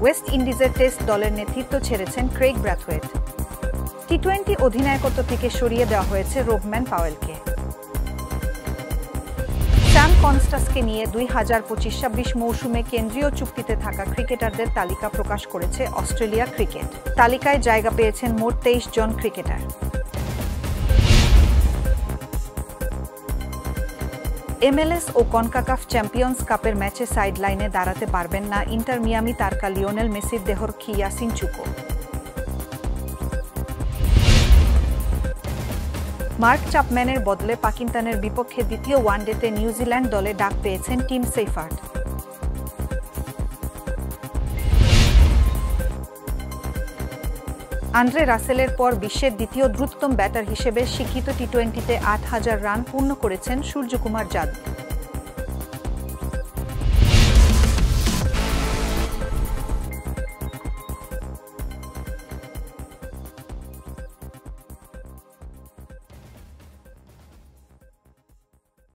West ইন্ডিজের test দলের নেতৃত্ব ছেড়েছেন ক্রেইগ ব্র্যাথওয়েট। টি-20 অধিনায়কত্ব থেকে সরিয়ে দেওয়া হয়েছে রোভম্যান পাওয়েলকে। স্যাম কনস্টাসকে নিয়ে 2025-26 মৌসুমে কেন্দ্রীয় চুক্তিতে থাকা ক্রিকেটারদের তালিকা প্রকাশ করেছে অস্ট্রেলিয়া ক্রিকেট। তালিকায় জায়গা পেয়েছেন মোট 23 জন ক্রিকেটার। MLS ও কনকাকাফ চ্যাম্পিয়ন্স কাপের ম্যাচে সাইডলাইনে দাঁড়াতে পারবেন না ইন্টার মিয়ামি তারকা লিওনেল মেসির দেহরক্ষী ইয়াসিন চুকো। মার্ক চ্যাপম্যানের বদলে পাকিস্তানের বিপক্ষে দ্বিতীয় ওয়ানডেতে নিউজিল্যান্ড দলে ডাক পেয়েছেন টিম সেইফার্ট। আন্দ্রে রাসেলের পর বিশ্বের দ্বিতীয় দ্রুততম ব্যাটার হিসেবে স্বীকৃত টি-20তে ৮,০০০ রান পূর্ণ করেছেন সূর্যকুমার যাদব।